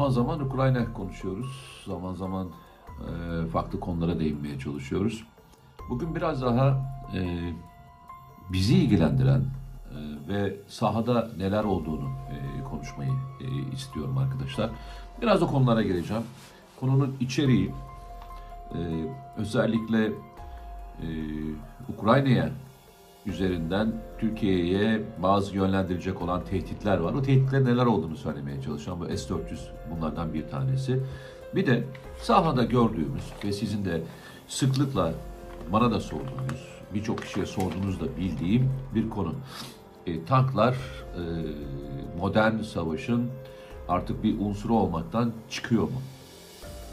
Zaman zaman Ukrayna konuşuyoruz. Zaman zaman farklı konulara değinmeye çalışıyoruz. Bugün biraz daha bizi ilgilendiren ve sahada neler olduğunu konuşmayı istiyorum arkadaşlar. Biraz o konulara gireceğim. Konunun içeriği özellikle Ukrayna'ya üzerinden Türkiye'ye bazı yönlendirecek olan tehditler var. O tehditlerin neler olduğunu söylemeye çalışacağım. Bu S-400 bunlardan bir tanesi. Bir de sahada gördüğümüz ve sizin de sıklıkla bana da sorduğunuz, birçok kişiye sorduğunuz da bildiğim bir konu. Tanklar modern savaşın artık bir unsuru olmaktan çıkıyor mu?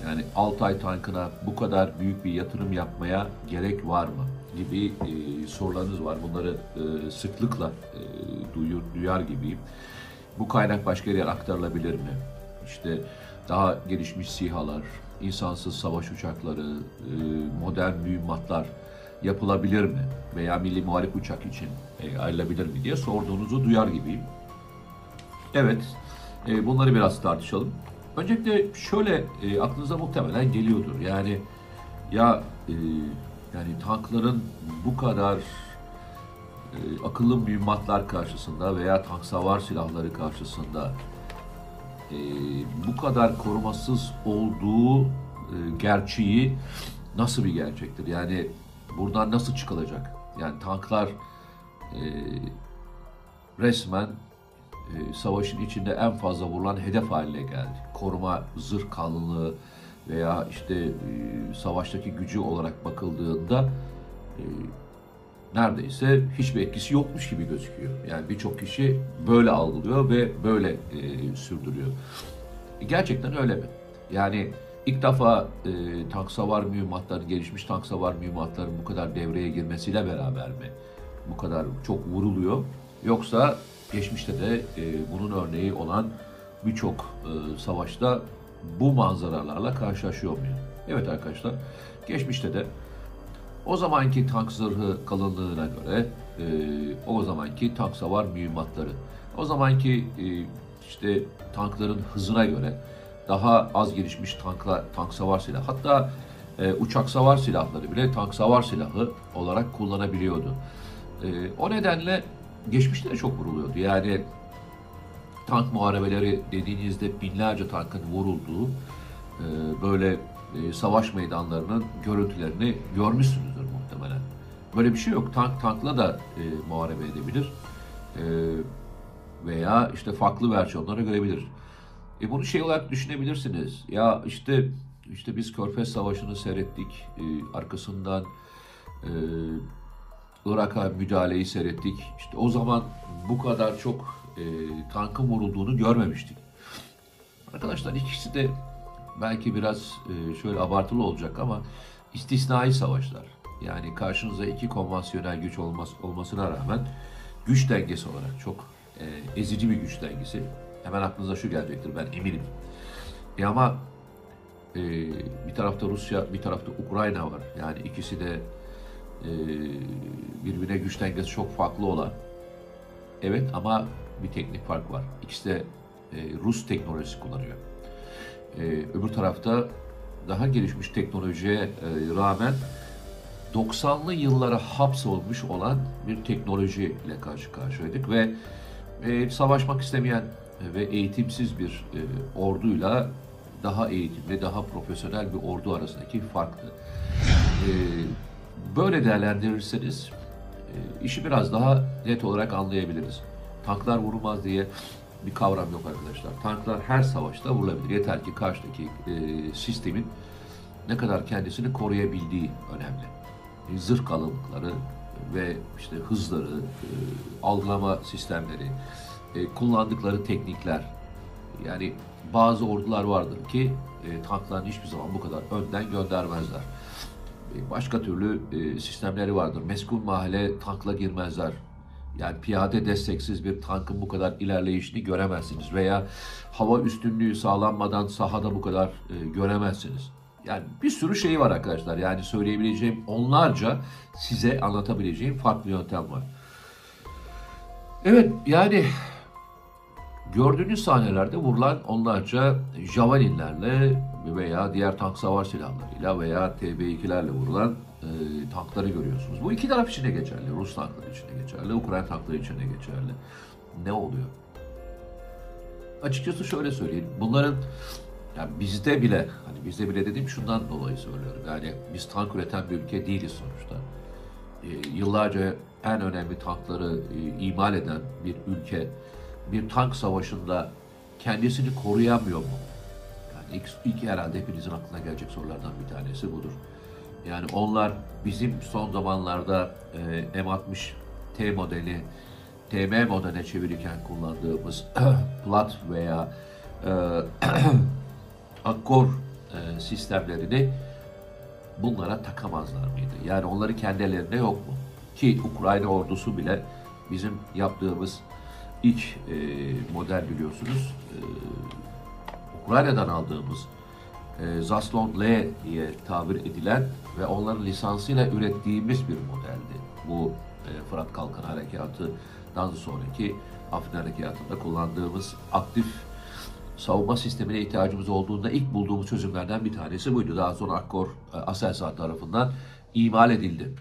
Yani Altay tankına bu kadar büyük bir yatırım yapmaya gerek var mı gibi sorularınız var. Bunları sıklıkla duyar gibiyim. Bu kaynak başka yere aktarılabilir mi? İşte daha gelişmiş SİHA'lar, insansız savaş uçakları, modern mühimmatlar yapılabilir mi? Veya milli muharip uçak için ayrılabilir mi diye sorduğunuzu duyar gibiyim. Evet, bunları biraz tartışalım. Öncelikle şöyle aklınıza muhtemelen geliyordur. Yani ya yani tankların bu kadar akıllı mühimmatlar karşısında veya tank savar silahları karşısında bu kadar korumasız olduğu gerçeği nasıl bir gerçektir? Yani buradan nasıl çıkılacak? Yani tanklar resmen savaşın içinde en fazla vurulan hedef haline geldi. Koruma, zırh kalınlığı veya işte savaştaki gücü olarak bakıldığında neredeyse hiçbir etkisi yokmuş gibi gözüküyor. Yani birçok kişi böyle algılıyor ve böyle sürdürüyor. Gerçekten öyle mi? Yani ilk defa tank savar mühimmatların, gelişmiş tank savar mühimmatların bu kadar devreye girmesiyle beraber mi bu kadar çok vuruluyor? Yoksa geçmişte de bunun örneği olan birçok savaşta bu manzaralarla karşılaşıyor muyuz? Evet arkadaşlar, geçmişte de o zamanki tank zırhı kalınlığına göre, o zamanki tank savar mühimmatları, o zamanki işte tankların hızına göre daha az gelişmiş tank savar silahı, hatta uçak savar silahları bile tank savar silahı olarak kullanabiliyordu. O nedenle geçmişte de çok vuruluyordu. Yani tank muharebeleri dediğinizde binlerce tankın vurulduğu böyle savaş meydanlarının görüntülerini görmüşsünüzdür muhtemelen. Böyle bir şey yok. Tankla da muharebe edebilir. Veya işte farklı versiyonları görebilir. Bunu şey olarak düşünebilirsiniz. Ya işte biz Körfez Savaşı'nı seyrettik. Arkasından Irak'a müdahaleyi seyrettik. İşte o zaman bu kadar çok tankın vurulduğunu görmemiştik. Arkadaşlar ikisi de belki biraz şöyle abartılı olacak ama istisnai savaşlar. Yani karşınıza iki konvansiyonel güç olmasına rağmen güç dengesi olarak çok ezici bir güç dengesi. Hemen aklınıza şu gelecektir, ben eminim. Ama bir tarafta Rusya, bir tarafta Ukrayna var. Yani ikisi de birbirine güç dengesi çok farklı olan. Evet, ama bir teknik fark var. İkisi de Rus teknolojisi kullanıyor. Öbür tarafta daha gelişmiş teknolojiye rağmen 90'lı yıllara hapsolmuş olan bir teknolojiyle karşı karşıyaydık ve savaşmak istemeyen ve eğitimsiz bir orduyla daha eğitimli, daha profesyonel bir ordu arasındaki farktı. Böyle değerlendirirseniz işi biraz daha net olarak anlayabiliriz. Tanklar vurulmaz diye bir kavram yok arkadaşlar. Tanklar her savaşta vurulabilir. Yeter ki karşıdaki sistemin ne kadar kendisini koruyabildiği önemli. Zırh kalınlıkları ve işte hızları, algılama sistemleri, kullandıkları teknikler. Yani bazı ordular vardır ki tanklarını hiçbir zaman bu kadar önden göndermezler. Başka türlü sistemleri vardır. Meskun mahalle tankla girmezler. Yani piyade desteksiz bir tankın bu kadar ilerleyişini göremezsiniz. Veya hava üstünlüğü sağlanmadan sahada bu kadar göremezsiniz. Yani bir sürü şey var arkadaşlar. Yani söyleyebileceğim onlarca, size anlatabileceğim farklı yöntem var. Evet, yani Gördüğünüz sahnelerde vurulan onlarca Javelinlerle veya diğer tank savar silahlarıyla veya TB2'lerle vurulan tankları görüyorsunuz. Bu iki taraf için de geçerli. Rus tankları için de geçerli, Ukrayna tankları için de geçerli. Ne oluyor? Açıkçası şöyle söyleyeyim. Bunların yani bizde bile, hani bizde bile dediğim şundan dolayı söylüyorum. Yani biz tank üreten bir ülke değiliz sonuçta. Yıllarca en önemli tankları imal eden bir ülke bir tank savaşında kendisini koruyamıyor mu? Yani ilk herhalde hepinizin aklına gelecek sorulardan bir tanesi budur. Yani onlar bizim son zamanlarda M60T modeli, TM modeline çevirirken kullandığımız Plat veya e, Akkor sistemlerini bunlara takamazlar mıydı? Yani onları kendi ellerinde yok mu? Ki Ukrayna ordusu bile bizim yaptığımız ilk model biliyorsunuz Ukrayna'dan aldığımız Zaslon L diye tabir edilen ve onların lisansıyla ürettiğimiz bir modeldi. Bu Fırat Kalkan Harekatı'dan sonraki Afrin Harekatı'nda kullandığımız aktif savunma sistemine ihtiyacımız olduğunda ilk bulduğumuz çözümlerden bir tanesi buydu. Daha sonra Akkor Aselsan tarafından imal edildi.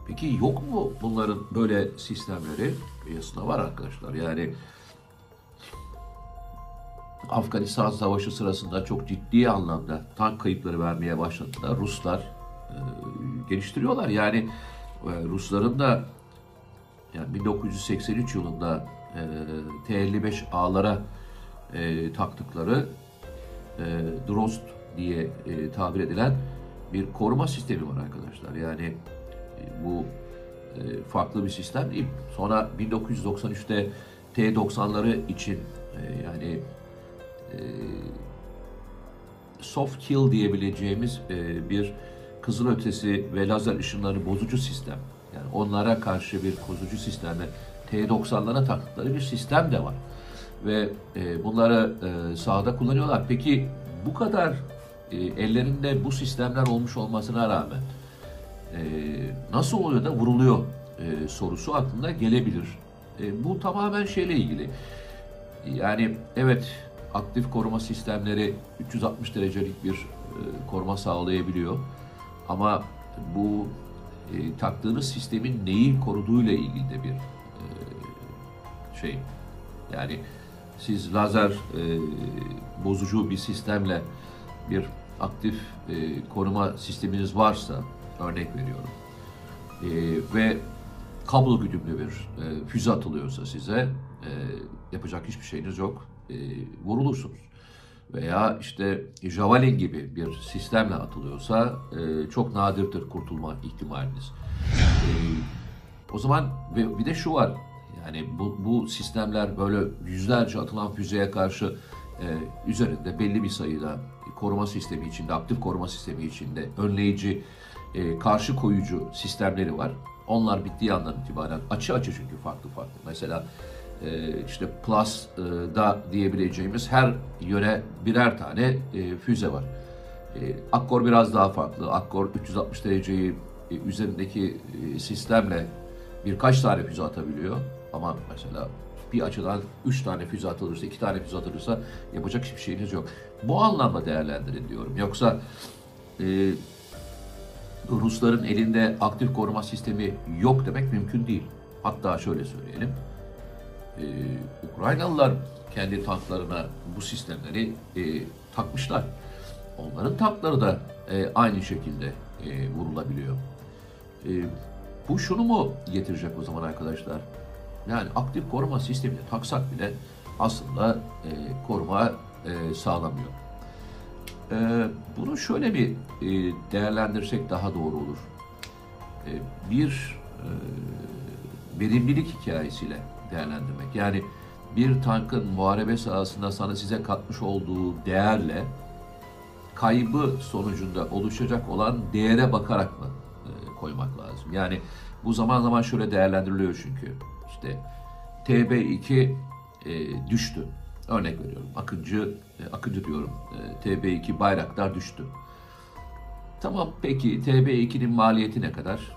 Peki yok mu bunların böyle sistemleri? Aslında var arkadaşlar. Yani Afganistan Savaşı sırasında çok ciddi anlamda tank kayıpları vermeye başladığında Ruslar geliştiriyorlar. Yani Rusların da yani 1983 yılında T-55A'lara taktıkları Drozd diye tabir edilen bir koruma sistemi var arkadaşlar. Yani bu farklı bir sistem değil. Sonra 1993'te T-90'ları için yani soft kill diyebileceğimiz bir kızılötesi ve lazer ışınlarını bozucu sistem. Yani onlara karşı bir bozucu sisteme T-90'lara taktıkları bir sistem de var. Ve bunları sahada kullanıyorlar. Peki bu kadar ellerinde bu sistemler olmuş olmasına rağmen nasıl oluyor da vuruluyor sorusu aklına gelebilir. Bu tamamen şeyle ilgili. Yani evet aktif koruma sistemleri 360 derecelik bir koruma sağlayabiliyor. Ama bu taktığınız sistemin neyi koruduğuyla ilgili de bir şey. Yani siz lazer bozucu bir sistemle bir aktif koruma sisteminiz varsa, örnek veriyorum, ve kablo güdümlü bir füze atılıyorsa size yapacak hiçbir şeyiniz yok. Vurulursunuz. Veya işte Javelin gibi bir sistemle atılıyorsa çok nadirdir kurtulma ihtimaliniz. O zaman bir de şu var. Yani bu sistemler böyle yüzlerce atılan füzeye karşı üzerinde belli bir sayıda koruma sistemi içinde, aktif koruma sistemi içinde önleyici, karşı koyucu sistemleri var. Onlar bittiği andan itibaren açı çünkü farklı. Mesela işte Plus'da diyebileceğimiz her yöne birer tane füze var. Akkor biraz daha farklı. Akkor 360 dereceyi üzerindeki sistemle birkaç tane füze atabiliyor. Ama mesela bir açıdan 3 tane füze atılırsa, 2 tane füze atılırsa yapacak hiçbir şeyiniz yok. Bu anlamda değerlendirin diyorum. Yoksa Rusların elinde aktif koruma sistemi yok demek mümkün değil. Hatta şöyle söyleyelim. Ukraynalılar kendi tanklarına bu sistemleri takmışlar. Onların tankları da aynı şekilde vurulabiliyor. Bu şunu mu getirecek o zaman arkadaşlar? Yani aktif koruma sistemini taksak bile aslında koruma sağlamıyor. Bunu şöyle bir değerlendirsek daha doğru olur. Bir verimlilik hikayesiyle değerlendirmek. Yani bir tankın muharebe sahasında size katmış olduğu değerle kaybı sonucunda oluşacak olan değere bakarak mı koymak lazım? Yani bu zaman zaman şöyle değerlendiriliyor çünkü. İşte TB2 düştü. Örnek veriyorum. Akıncı diyorum. TB2 Bayraktar düştü. Tamam peki TB2'nin maliyeti ne kadar?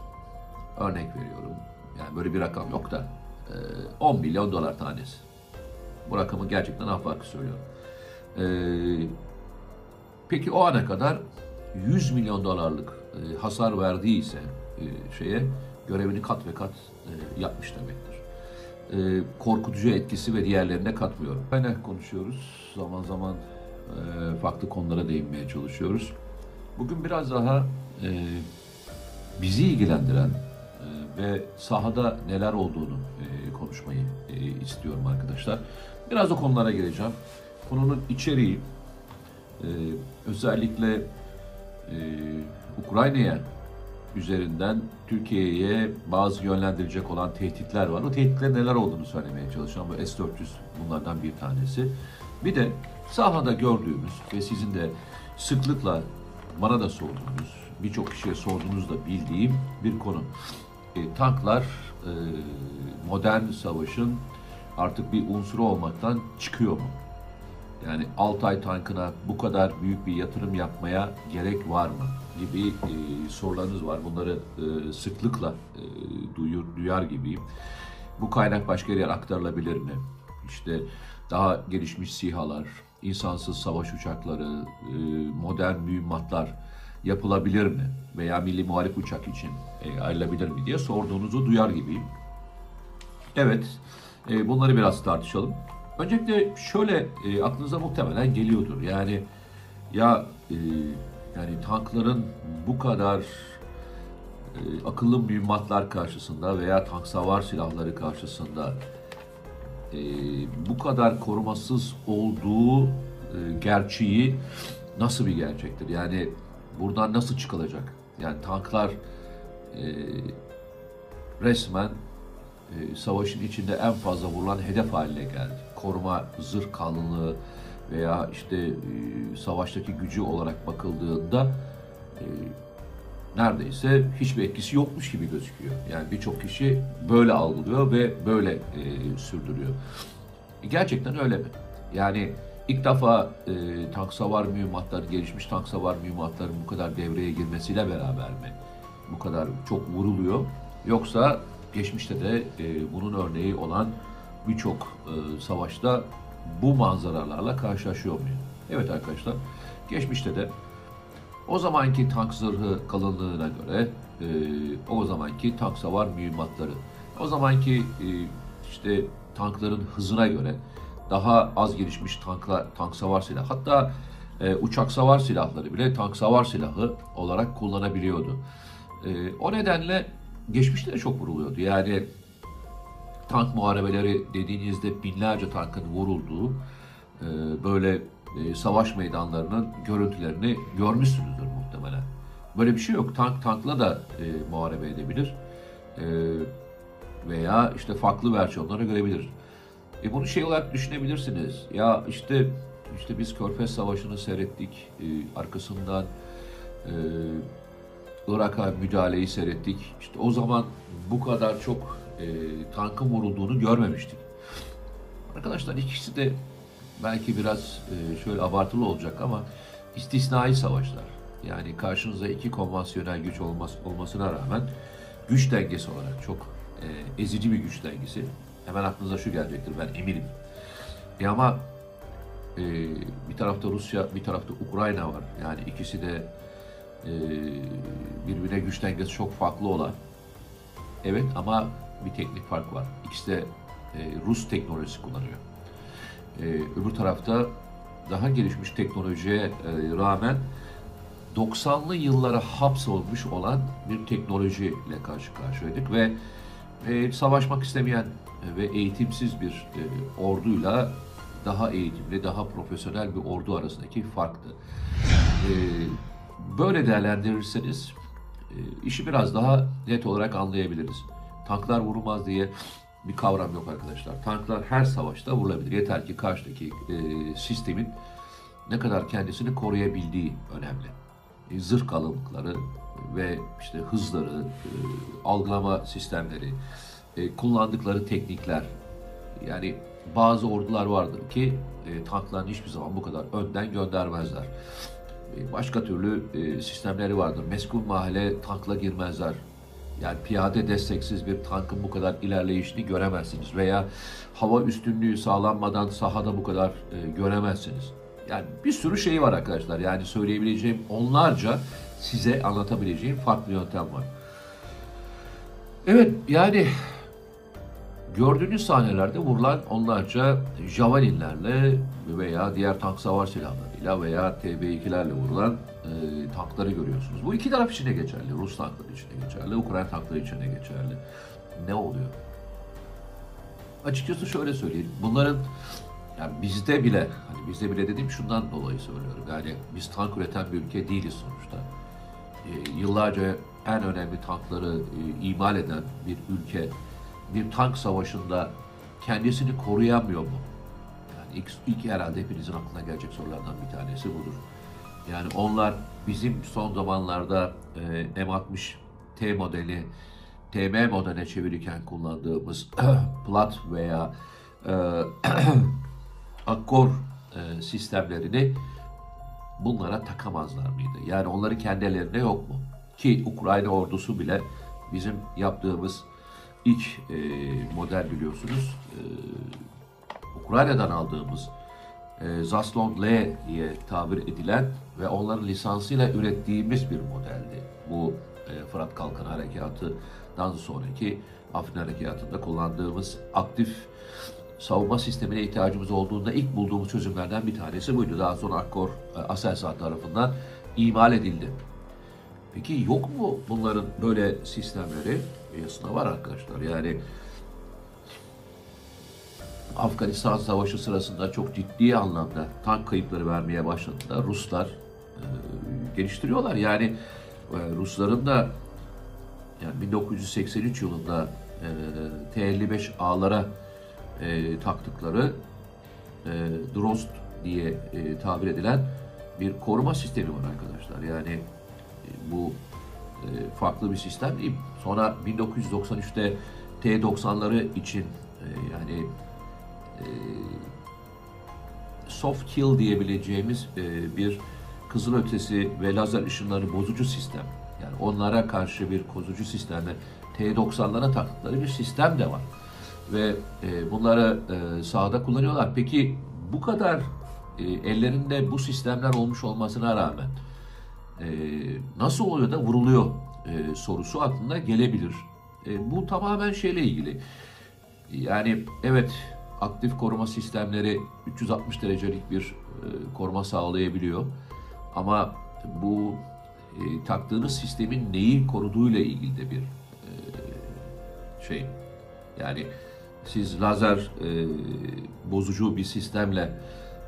Örnek veriyorum. Yani böyle bir rakam yok da 10 milyon dolar tanesi. Bu rakamı gerçekten afaki söylüyorum. Peki o ana kadar 100 milyon dolarlık hasar verdiyse görevini kat ve kat yapmış demektir. Korkutucu etkisi ve diğerlerine katmıyorum. Aynen konuşuyoruz. Zaman zaman farklı konulara değinmeye çalışıyoruz. Bugün biraz daha bizi ilgilendiren ve sahada neler olduğunu konuşmayı istiyorum arkadaşlar. Biraz da konulara gireceğim. Konunun içeriği özellikle Ukrayna'ya üzerinden Türkiye'ye bazı yönlendirecek olan tehditler var. O tehditlerin neler olduğunu söylemeye çalışacağım. Bu S-400 bunlardan bir tanesi. Bir de sahada gördüğümüz ve sizin de sıklıkla bana da sorduğunuz, birçok kişiye sorduğunuz da bildiğim bir konu. Tanklar modern savaşın artık bir unsuru olmaktan çıkıyor mu? Yani Altay tankına bu kadar büyük bir yatırım yapmaya gerek var mı gibi sorularınız var. Bunları sıklıkla duyar gibiyim. Bu kaynak başka yere aktarılabilir mi? İşte daha gelişmiş SİHA'lar, insansız savaş uçakları, modern mühimmatlar yapılabilir mi? Veya milli muharip uçak için ayrılabilir mi diye sorduğunuzu duyar gibiyim. Evet, bunları biraz tartışalım. Öncelikle şöyle aklınıza muhtemelen geliyordur. Yani tankların bu kadar akıllı mühimmatlar karşısında veya tank savar silahları karşısında bu kadar korumasız olduğu gerçeği nasıl bir gerçektir? Yani buradan nasıl çıkılacak? Yani tanklar resmen savaşın içinde en fazla vurulan hedef haline geldi. Koruma, zırh kalınlığı veya savaştaki gücü olarak bakıldığında neredeyse hiçbir etkisi yokmuş gibi gözüküyor. Yani birçok kişi böyle algılıyor ve böyle sürdürüyor. Gerçekten öyle mi? Yani ilk defa tank savar mühimmatları, gelişmiş tank savar mühimmatların bu kadar devreye girmesiyle beraber mi bu kadar çok vuruluyor? Yoksa geçmişte de bunun örneği olan birçok savaşta bu manzaralarla karşılaşıyor muyuz? Evet arkadaşlar, geçmişte de o zamanki tank zırhı kalınlığına göre, o zamanki tank savar mühimmatları, o zamanki tankların hızına göre daha az gelişmiş tank savar silahı, hatta uçak savar silahları bile tank savar silahı olarak kullanabiliyordu. O nedenle geçmişte de çok vuruluyordu. Yani tank muharebeleri dediğinizde binlerce tankın vurulduğu savaş meydanlarının görüntülerini görmüşsünüzdür muhtemelen. Böyle bir şey yok. Tankla da muharebe edebilir. Veya farklı versiyonları görebilir. Bunu olarak düşünebilirsiniz. Ya biz Körfez Savaşı'nı seyrettik. Arkasından Irak'a müdahaleyi seyrettik. O zaman bu kadar çok tankın vurulduğunu görmemiştik. Arkadaşlar ikisi de belki biraz şöyle abartılı olacak ama istisnai savaşlar. Yani karşınızda iki konvansiyonel güç olmasına rağmen güç dengesi olarak çok ezici bir güç dengesi. Hemen aklınıza şu gelecektir, ben eminim. Ama bir tarafta Rusya, bir tarafta Ukrayna var. Yani ikisi de birbirine güç dengesi çok farklı olan. Evet, ama bir teknik fark var. İkisi de Rus teknolojisi kullanıyor. Öbür tarafta daha gelişmiş teknolojiye rağmen 90'lı yıllara hapsolmuş olan bir teknolojiyle karşı karşıyaydık ve savaşmak istemeyen ve eğitimsiz bir orduyla daha eğitimli, daha profesyonel bir ordu arasındaki farktı. Böyle değerlendirirseniz işi biraz daha net olarak anlayabiliriz. Tanklar vurulmaz diye bir kavram yok arkadaşlar. Tanklar her savaşta vurulabilir. Yeter ki karşıdaki sistemin ne kadar kendisini koruyabildiği önemli. Zırh kalınlıkları ve hızları, algılama sistemleri, kullandıkları teknikler. Yani bazı ordular vardır ki tanklarını hiçbir zaman bu kadar önden göndermezler. Başka türlü sistemleri vardır. Meskun mahalle tankla girmezler. Yani piyade desteksiz bir tankın bu kadar ilerleyişini göremezsiniz veya hava üstünlüğü sağlanmadan sahada bu kadar göremezsiniz. Yani bir sürü şey var arkadaşlar. Yani söyleyebileceğim onlarca, size anlatabileceğim farklı yöntem var. Evet, yani gördüğünüz sahnelerde vurulan onlarca Javelinlerle veya diğer tank savar silahlarıyla veya TB2'lerle vurulan tankları görüyorsunuz. Bu iki taraf için de geçerli. Rus tankları için de geçerli, Ukrayna tankları için de geçerli. Ne oluyor? Açıkçası şöyle söyleyeyim. Bunların, yani bizde bile, hani bizde bile dediğim şundan dolayı söylüyorum. Yani biz tank üreten bir ülke değiliz sonuçta. Yıllarca en önemli tankları imal eden bir ülke bir tank savaşında kendisini koruyamıyor mu? Yani ilk herhalde hepinizin aklına gelecek sorulardan bir tanesi budur. Yani onlar bizim son zamanlarda M60T modeli, TM modeline çevirirken kullandığımız Plat veya e, Akkor sistemlerini bunlara takamazlar mıydı? Yani onların kendi ellerinde yok mu? Ki Ukrayna ordusu bile bizim yaptığımız ilk model biliyorsunuz. Ukrayna'dan aldığımız Zaslon L diye tabir edilen ve onların lisansıyla ürettiğimiz bir modeldi. Bu Fırat Kalkanı Harekatı'dan sonraki Afrin Harekatı'nda kullandığımız aktif savunma sistemine ihtiyacımız olduğunda ilk bulduğumuz çözümlerden bir tanesi buydu. Daha sonra Akkor Aselsan tarafından imal edildi. Peki yok mu bunların böyle sistemleri? Aslında var arkadaşlar. Yani Afganistan Savaşı sırasında çok ciddi anlamda tank kayıpları vermeye başladığında Ruslar geliştiriyorlar. Yani Rusların da yani 1983 yılında T-55A'lara taktıkları Drozd diye tabir edilen bir koruma sistemi var arkadaşlar. Yani bu farklı bir sistem değil. Sonra 1993'te T-90'ları için yani soft kill diyebileceğimiz bir kızılötesi ve lazer ışınları bozucu sistem. Yani onlara karşı bir kozucu sistemle T-90'lara taktıkları bir sistem de var. Ve bunları sahada kullanıyorlar. Peki bu kadar ellerinde bu sistemler olmuş olmasına rağmen nasıl oluyor da vuruluyor sorusu aklına gelebilir. Bu tamamen şeyle ilgili. Yani evet, aktif koruma sistemleri 360 derecelik bir koruma sağlayabiliyor. Ama bu taktığınız sistemin neyi koruduğuyla ilgili de bir şey. Yani siz lazer bozucu bir sistemle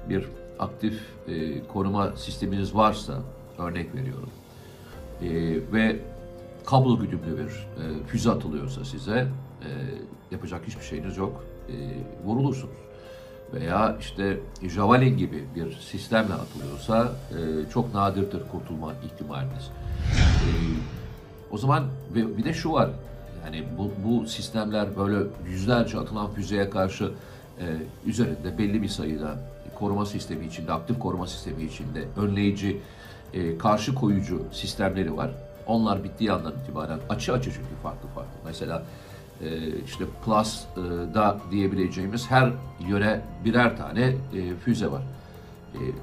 bir aktif koruma sisteminiz varsa, örnek veriyorum, ve kablo güdümlü bir füze atılıyorsa size yapacak hiçbir şeyiniz yok. Vurulursunuz. Veya işte Javelin gibi bir sistemle atılıyorsa çok nadirdir kurtulma ihtimaliniz. O zaman bir de şu var. Yani bu sistemler böyle yüzlerce atılan füzeye karşı üzerinde belli bir sayıda koruma sistemi içinde, aktif koruma sistemi içinde önleyici, karşı koyucu sistemleri var. Onlar bittiği andan itibaren açı çünkü farklı. Mesela işte Plus'da diyebileceğimiz her yöne birer tane füze var.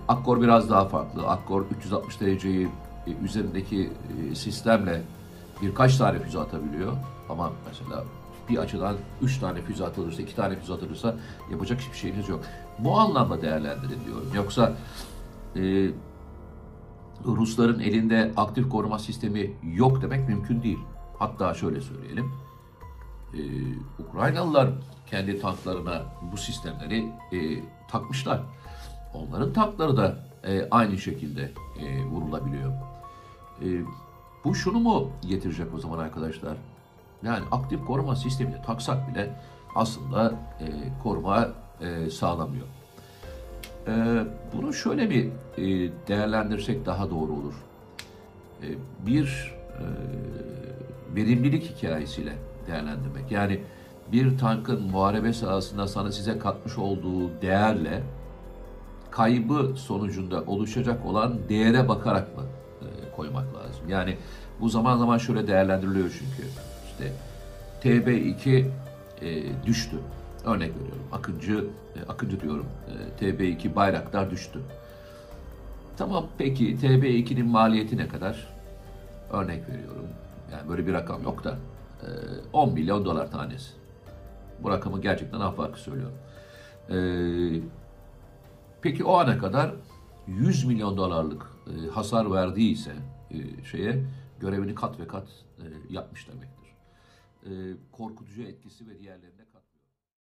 Akkor biraz daha farklı. Akkor 360 dereceyi üzerindeki sistemle birkaç tane füze atabiliyor. Ama mesela bir açıdan 3 tane füze atılırsa, 2 tane füze atılırsa yapacak hiçbir şeyiniz yok. Bu anlamda değerlendirin diyorum. Yoksa Rusların elinde aktif koruma sistemi yok demek mümkün değil. Hatta şöyle söyleyelim. Ukraynalılar kendi tanklarına bu sistemleri takmışlar. Onların tankları da aynı şekilde vurulabiliyor. Bu şunu mu getirecek o zaman arkadaşlar? Yani aktif koruma sistemini taksak bile aslında koruma sağlamıyor. Bunu şöyle bir değerlendirsek daha doğru olur. Bir verimlilik hikayesiyle değerlendirmek. Yani bir tankın muharebe sahasında size katmış olduğu değerle kaybı sonucunda oluşacak olan değere bakarak mı koymak lazım? Yani bu zaman zaman şöyle değerlendiriliyor çünkü. işte TB2 düştü. Örnek veriyorum. Akıncı diyorum. TB2 Bayraktar düştü. Tamam, peki TB2'nin maliyeti ne kadar? Örnek veriyorum. Yani böyle bir rakam yok da 10 milyon dolar tanesi. Bu rakamı gerçekten afaki söylüyorum. Peki o ana kadar 100 milyon dolarlık hasar verdiyse görevini kat ve kat yapmış demektir. Korkutucu etkisi ve diğerlerine